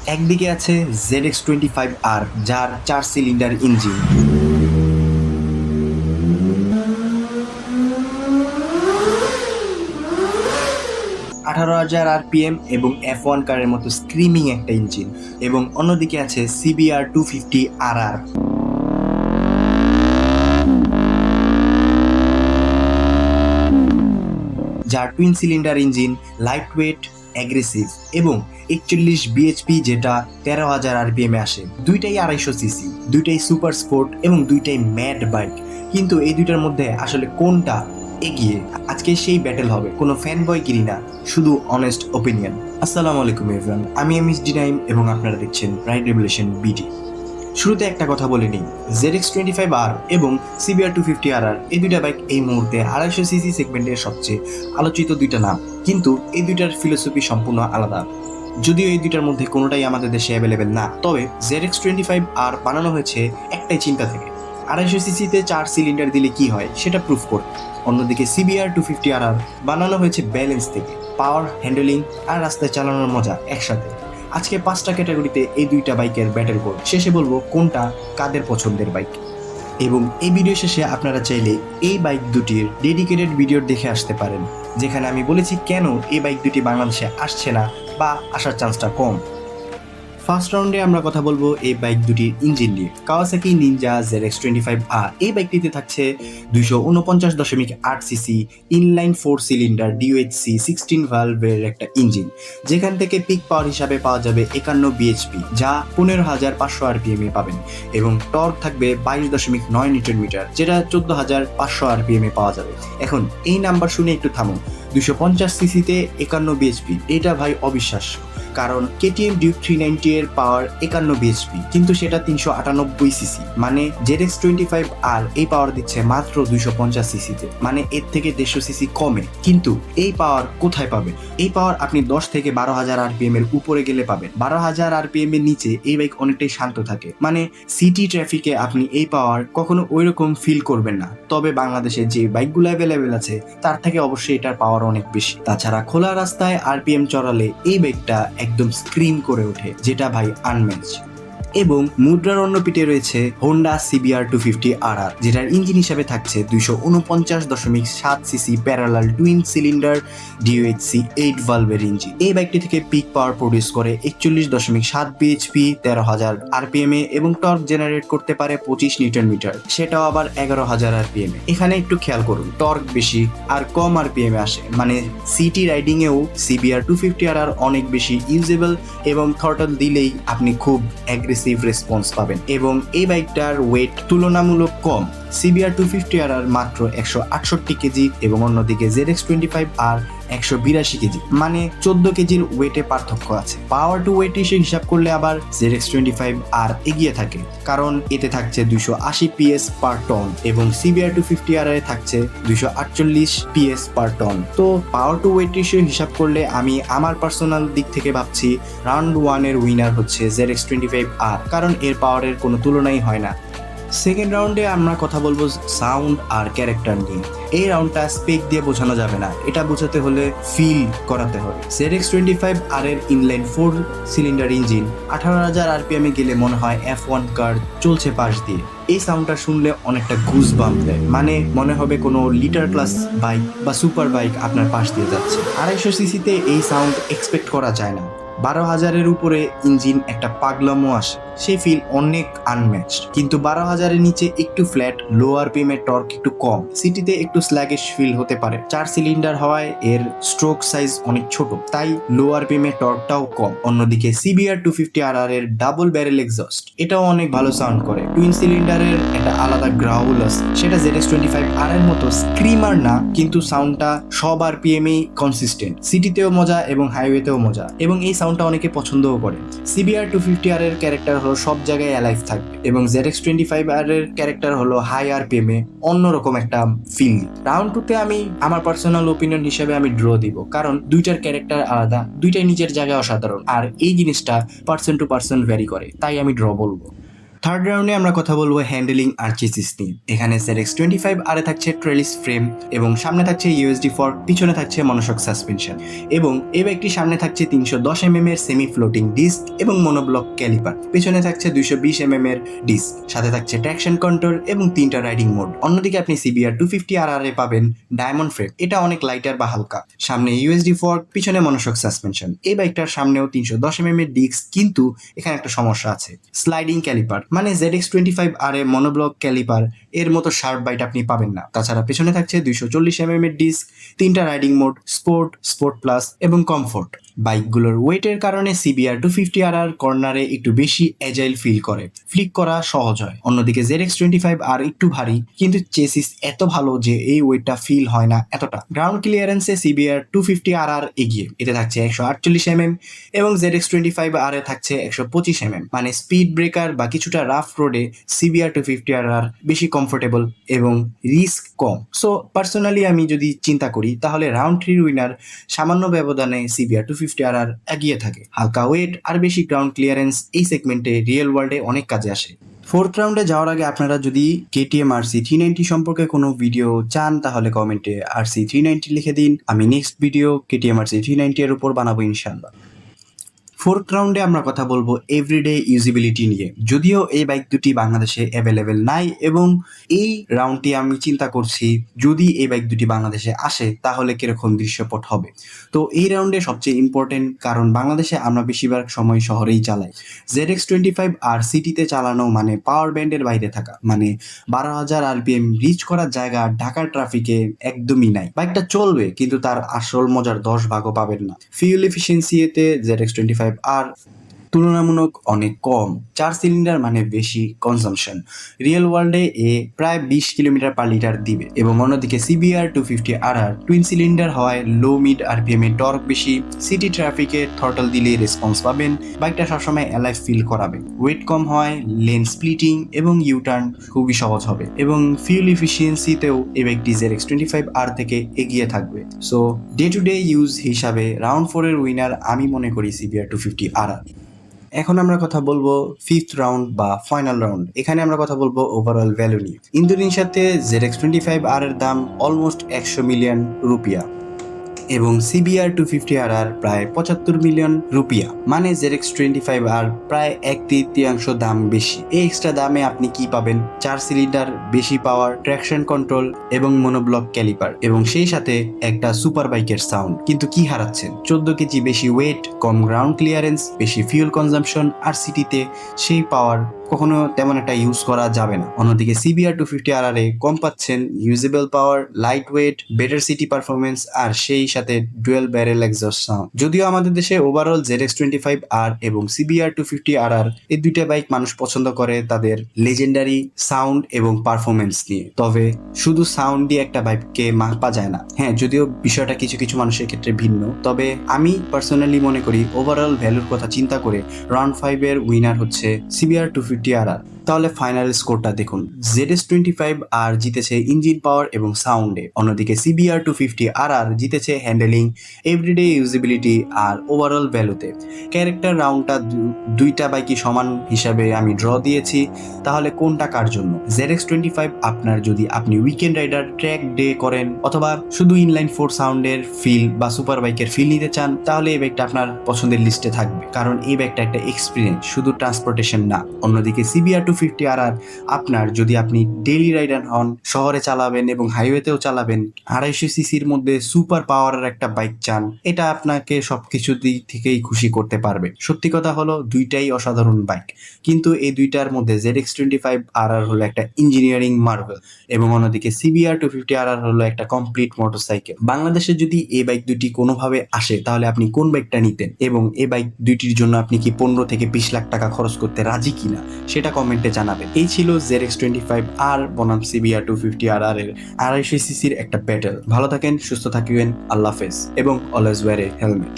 একদিকে আছে ZX25R, যার 4 সিলিন্ডার ইঞ্জিন। $18,000 এবং F1 কারের মতো স্ক্রিমিং একটা ইঞ্জিন। এবং অন্যদিকে আছে CBR250RR, যার twin cylinder engine, light weight, aggressive এবং 41 বিএইচপি, যেটা 13,000 আরপিএম এ আসে। দুইটাই 250 সিসি, দুইটাই সুপার স্পোর্ট এবং দুইটাই ম্যাড বাইক। কিন্তু এই দুইটার মধ্যে আসলে কোনটা এগিয়ে, আজকে সেই ব্যাটেল হবে। কোনো ফ্যান বয়গিরি না, শুধু অনেস্ট ওপিনিয়ন। আসসালামু আলাইকুম এভরিওয়ান, আমি MSD নাইম এবং আপনারা দেখছেন রাইড রেভলিউশন বিডি। শুরুতে একটা কথা বলে নিই, ZX25R এবং CBR250RR এই দুইটা বাইক এই মুহূর্তে 250 সিসি সেগমেন্টের সবচেয়ে আলোচিত দুইটা নাম। কিন্তু এই দুইটার ফিলোসফি সম্পূর্ণ আলাদা। যদিও এই দুইটার মধ্যে কোনোটাই আমাদের দেশে অ্যাভেলেবেল না, তবে ZX25R বানানো হয়েছে একটাই চিন্তা থেকে, 250 সিসিতে 4 সিলিন্ডার দিলে কি হয় সেটা প্রুফ করতে। অন্যদিকে CBR250RR বানানো হয়েছে ব্যালেন্স থেকে, পাওয়ার, হ্যান্ডেলিং আর রাস্তায় চালানোর মজা একসাথে। আজকে 5টা ক্যাটাগরিতে এই দুইটা বাইকের ব্যাটেল করব, শেষে বলবো কোনটা কাদের পছন্দের বাইক। এবং এই ভিডিও শেষে আপনারা চাইলে এই বাইক দুটির ডেডিকেটেড ভিডিও দেখে আসতে পারেন, যেখানে আমি বলেছি কেন এই বাইক দুটি বাংলাদেশে আসছে না বা আসার চান্সটা কম। ফার্স্ট রাউন্ডে আমরা কথা বলবো এই বাইক দুটির ইঞ্জিন নিয়ে। কাওয়াসাকি নিনজা ZX25R এই বাইকটিতে থাকছে 249.8 সিসি ইনলাইন 4 সিলিন্ডার DOHC 16 ভালভের একটা ইঞ্জিন, যেখান থেকে পিক পাওয়ার হিসাবে পাওয়া যাবে 51 বিএইচপি, যা 15,500 আরপিএম এ পাবেন। এবং টর্ক থাকবে 22.9 নিউটন মিটার, যেটা 14,500 আরপিএম এ পাওয়া যাবে। এখন এই নাম্বার শুনে একটু থামুন, 250 সিসিতে 51 বিএইচপি, এটা ভাই অবিশ্বাস্য। কারণ KTM Duke 390 এর পাওয়ার 51 বিএইচপি, কিন্তু সেটা 398 সিসি। মানে ZX25R এই পাওয়ার দিচ্ছে মাত্র 250 সিসিতে, মানে এর থেকে 150 সিসি কমে। কিন্তু এই পাওয়ার কোথায় পাবেন? এই পাওয়ার আপনি 10 থেকে 12,000 আরপিএম এর উপরে গেলে পাবেন। 12,000 আরপিএম এর নিচে এই বাইক অনেকটাই শান্ত থাকে, মানে সিটি ট্রাফিকে আপনি এই পাওয়ার কখনো ওইরকম ফিল করবেন না। তবে বাংলাদেশে যে বাইকগুলো অ্যাভেলেবেল আছে তার থেকে অবশ্যই এটার পাওয়ার অনেক বেশি। তাছাড়া খোলা রাস্তায় আরপিএম চড়ালে এই বাইকটা একদম স্ক্রিম করে ওঠে, যেটা ভাই আনম্যাচ। এবং মুদ্রার অন্য পিঠে রয়েছে হোন্ডা CBR250RR, যেটার ইঞ্জিন হিসাবে থাকছে 249.7 CC parallel twin cylinder DOHC 8 ভালভের ইঞ্জিন। এই বাইকটি থেকে পিক পাওয়ার প্রডিউস করে 41.7 বিএইচপি, 13,000 আরপিএম এ এবং টর্ক জেনারেট করতে পারে 25 নিউটন মিটার, সেটাও আবার 11,000 আরপিএম এ। এখানে একটু খেয়াল করুন, টর্ক বেশি আর কম আরপিএম এ আসে, মানে সিটি রাইডিং এও CBR250RR অনেক বেশি ইউজেবল এবং থ্রটল দিলেই আপনি খুব অ্যাগ্রেসিভ রেসপন্স পাবেন। এবং এই বাইকটার ওয়েট তুলনামূলক কম, CBR250RR মাত্র 168 কেজি এবং অন্যদিকে ZX25R 182 কেজি, মানে 14 কেজির ওয়েটে পার্থক্য আছে। পাওয়ার টু ওয়েট হিসাব করলে আবার ZX25R এগিয়ে থাকে, কারণ এতে থাকছে 280 PS পার টন এবং CBR250RR এ থাকছে 248 PS পার টন। তো পাওয়ার টু ওয়েট হিসাব করলে আমি আমার পার্সোনাল দিক থেকে ভাবছি রাউন্ড 1 এর উইনার হচ্ছে ZX25R, কারণ এর পাওয়ারের কোনো তুলনাই হয় না। সেকেন্ড রাউন্ডে আমরা কথা বলবো সাউন্ড আর ক্যারেক্টার নিয়ে। এই রাউন্ডটা স্পেক দিয়ে বোঝানো যাবে না, এটা বোঝাতে হলে ফিল করাতে হবে। ZX25R এর ইনলাইন 4 সিলিন্ডার ইঞ্জিন 18,000 আরপিএম এ গেলে মনে হয় F1 কার চলছে পাশ দিয়ে। এই সাউন্ডটা শুনলে অনেকটা গুজ বাম্প দেয়, মানে মনে হবে কোনো লিটার ক্লাস বাইক বা সুপার বাইক আপনার পাশ দিয়ে যাচ্ছে। 250 সিসিতে এই সাউন্ড এক্সপেক্ট করা যায় না। 12,000-এর উপরে ইঞ্জিন একটা পাগলামো আসে, সেই ফিল অনেক আনম্যাচড। কিন্তু 12,000-এর নিচে একটু ফ্ল্যাট, লো আরপিএম এর টর্ক একটু কম, সিটিতে একটু স্ল্যাগিশ ফিল হতে পারে। 4 সিলিন্ডার হওয়ায় এর স্ট্রোক সাইজ অনেক ছোট, তাই লো আরপিএম এর টর্কটাও কম। অন্যদিকে CBR250RR এর ডাবল ব্যারেল এক্সস্ট, এটাও অনেক ভালো সাউন্ড করে। টুইন সিলিন্ডারের একটা আলাদা গ্রাউল আছে, সেটা ZX25R এর মতো স্ক্রিমার না, কিন্তু সাউন্ডটা সব আরপিএম এই কনসিস্টেন্ট। সিটিতেও মজা এবং হাইওয়েতেও মজা, এবং এই সাউন্ডটা অনেকে পছন্দও করে। CBR250R এর ক্যারেক্টার হলো সব জায়গায় অ্যালাইভ থাকবে এবং ZX25R এর ক্যারেক্টার হলো হাই আরপিএম এ অন্যরকম একটা ফিল। রাউন্ড 2-তে আমি আমার পার্সোনাল ওপিনিয়ন হিসেবে আমি ড্র দিব, কারণ দুইটার ক্যারেক্টার আলাদা, দুইটাই নিজের জায়গায় অসাধারণ, আর এই জিনিসটা পার্সন টু পার্সন ভ্যারি করে, তাই আমি ড্র বলবো। থার্ড রাউন্ডে আমরা কথা বলবো হ্যান্ডেলিং আর চেসিস নিয়ে। এখানে ZX25 আর থাকছে ট্রেলিস ফ্রেম এবং সামনে থাকছে ইউএসডি ফর্ক, পিছনে থাকছে মনোশক সাসপেনশন এবং এই বাইকটি সামনে থাকছে 310 এর সেমি ফ্লোটিং ডিস্ক এবং মনোব্লক ক্যালিপার, পেছনে থাকছে 220 এর ডিস্ক, সাথে থাকছে ট্র্যাকশন কন্ট্রোল এবং 3টা রাইডিং মোড। অন্যদিকে আপনি CBR 250RR এ পাবেন ডায়মন্ড ফ্রেম, এটা অনেক লাইটার বা হালকা, সামনে ইউএসডি ফর্ক, পিছনে মনোশক সাসপেনশন। এই বাইকটার সামনেও 310 এর ডিস্ক, কিন্তু এখানে একটা সমস্যা আছে, স্লাইডিং ক্যালিপার, মানে ZX25R এ মনোব্লক ক্যালিপার এর মতো শার্প বাইট আপনি পাবেন না। তাছাড়া পেছনে থাকছে 240 এর ডিস্ক, 3টা riding mode, sport, sport plus এবং কমফোর্ট। বাইকগুলোর ওয়েটের কারণে CBR 250RR কর্নারে একটু বেশি এজাইল ফিল করে, ফ্লিক করা সহজ হয়। অন্যদিকে ZX25R একটু ভারী, কিন্তু চেসিস এত ভালো যে এই ওয়েটটা ফিল হয় না এতটা। গ্রাউন্ড ক্লিয়ারেন্সে CBR 250RR এগিয়ে, এতে থাকছে 148 এবং ZX25R এ থাকছে 125 মানে স্পিড ব্রেকার বা কিছুটা রাফ রোডে CBR 250RR বেশি কমফোর্টেবল এবং রিস্ক কম। সো পার্সোনালি আমি যদি চিন্তা করি তাহলে রাউন্ড 3 উইনার সামান্য ব্যবধানে CBR 250RR এগিয়ে থাকে। হালকা ওয়েট আর বেশি গ্রাউন্ড ক্লিয়ারেন্স এই সেগমেন্টে রিয়েল ওয়ার্ল্ডে অনেক কাজে আসে। ফোর্থ রাউন্ডে যাওয়ার আগে আপনারা যদি KTM RC390 সম্পর্কে কোনো ভিডিও চান তাহলে কমেন্টে RC390 লিখে দিন, আমি নেক্সট ভিডিও KTM RC390 এর উপর বানাবো ইনশাল্লাহ। ফোর্থ রাউন্ডে আমরা কথা বলবো এভরিডে ইউজিবিলিটি নিয়ে। যদিও এই বাইক দুটি বাংলাদেশে অ্যাভেলেবেল নাই এবং এই রাউন্ডটি আমি চিন্তা করছি যদি এই বাইক দুটি বাংলাদেশে আসে তাহলে কিরকম দৃশ্যপট হবে। তো এই রাউন্ডে সবচেয়ে ইম্পর্টেন্ট, কারণ বাংলাদেশে আমরা বেশিরভাগ সময় শহরেই চালাই। ZX25 আর সিটিতে চালানো মানে পাওয়ার ব্যান্ডের বাইরে থাকা, মানে 12,000 RPM রিচ করার জায়গা ঢাকার ট্রাফিকে একদমই নাই। বাইকটা চলবে কিন্তু তার আসল মজার 10 ভাগও পাবেন না। ফিউল এফিসিয়েন্সিতে ZX25 আর তুলনামূলক অনেক কম, 4 সিলিন্ডার মানে বেশি কনজাম্পশন, রিয়েল ওয়ার্ল্ডে প্রায় 20 কিলোমিটার পার লিটার দিবে। এবং অন্যদিকে CBR 250RR টুইন সিলিন্ডার হওয়ায় লো মিড RPM এ টর্ক বেশি, সিটি ট্রাফিকে থ্রটল দিলে রেসপন্স পাবেন, বাইকটা সবসময় অ্যালাইভ ফিল করাবে, ওয়েট কম হয়, লেন স্প্লিটিং এবং ইউটার্ন খুবই সহজ হবে এবং ফিউল এফিসিয়েন্সিতেও এই বাইকটি ZX25R থেকে এগিয়ে থাকবে। So day to day use হিসাবে রাউন্ড 4 এর উইনার আমি মনে করি CBR 250RR। এখন আমরা কথা বলবো ফিফথ রাউন্ড বা ফাইনাল রাউন্ড। এখানে আমরা কথা বলবো ওভারঅল ভ্যালু নিয়ে। ইন্দোনেশিয়াতে ZX25R এর দাম অলমোস্ট 100 মিলিয়ন রুপিয়া এবং CBR 250RR প্রায় 75 মিলিয়ন রুপিয়া, মানে ZX25R প্রায় 1/3 দাম বেশি। এই এক্সট্রা দামে আপনি কি পাবেন? 4 সিলিন্ডার, বেশি পাওয়ার, ট্র্যাকশন কন্ট্রোল এবং মনোব্লক ক্যালিপার এবং সেই সাথে একটা সুপার বাইকের সাউন্ড। কিন্তু কি হারাচ্ছেন? 14 কেজি বেশি ওয়েট, কম গ্রাউন্ড ক্লিয়ারেন্স, বেশি ফিউল কনজাম্পশন আর সিটিতে সেই পাওয়ার কখনো তেমন একটা ইউজ করা যাবে না। অন্যদিকে CBR 250RR এ কম পাচ্ছেন usable power, light weight, better city performance আর সেই সাথে ডুয়েল ব্যারেল এক্সস্ট সাউন্ড। যদিও আমাদের দেশে ওভারঅল ZX25R এবং CBR 250RR এই দুইটা বাইক মানুষ পছন্দ করে তাদের লেজেন্ডারি সাউন্ড এবং পারফরমেন্স নিয়ে, তবে শুধু সাউন্ড দিয়ে একটা বাইককে মাপা যায় না। হ্যাঁ, যদিও বিষয়টা কিছু কিছু মানুষের ক্ষেত্রে ভিন্ন, তবে আমি পার্সোনালি মনে করি ওভারঅল ভ্যালুর কথা চিন্তা করে রাউন্ড 5 এর উইনার হচ্ছে CBR 250RR। তাহলে ফাইনাল স্কোরটা দেখুন, ZX25R জিতেছে ইঞ্জিন পাওয়ার এবং সাউন্ডে, অন্যদিকে CBR 250RR জিতেছে হ্যান্ডেলিং, এভরিডে ইউজিবিলিটি আর ওভারঅল ভ্যালুতে। ক্যারেক্টার রাউন্ডটা দুইটা বাইকই সমান হিসাবে আমি ড্র দিয়েছি। তাহলে কোনটা কার জন্য? ZX25 আপনার যদি আপনি উইকেন্ড রাইডার, ট্র্যাক ডে করেন অথবা শুধু ইনলাইন 4 সাউন্ডের ফিল বা সুপার বাইকের ফিল নিতে চান তাহলে এই বাইকটা আপনার পছন্দের লিস্টে থাকবে, কারণ এই বাইকটা একটা এক্সপিরিয়েন্স, শুধু ট্রান্সপোর্টেশন না। অন্যদিকে CBR 250RR আপনার যদি আপনি ডেইলি রাইডার হন, শহরে চালাবেন এবং হাইওয়েতেও চালাবেন, 250 সিসির মধ্যে সুপার পাওয়ারের একটা বাইক চান, এটা আপনাকে সবকিছু দিক থেকেই খুশি করতে পারবে। সত্যি কথা হলো দুইটাই অসাধারণ বাইক, কিন্তু এই দুইটার মধ্যে ZX25RR হলো একটা ইঞ্জিনিয়ারিং মার্ভেল এবং অন্যদিকে CBR 250RR হলো একটা কমপ্লিট মোটরসাইকেল। বাংলাদেশে যদি এই বাইক দুটি কোনোভাবে আসে তাহলে আপনি কোন বাইকটা নিতেন এবং এই বাইক দুইটির জন্য আপনি কি 15 থেকে 20 লাখ টাকা খরচ করতে রাজি কিনা সেটা কমেন্টে জানাবেন। এই ছিল ZX25R বনাম CBR 250RR এর 250 সিসির একটা ব্যাটেল। ভালো থাকেন, সুস্থ থাকবেন, আল্লাহ হাফেজ এবং অলওয়েজ ওয়্যার এ হেলমেট।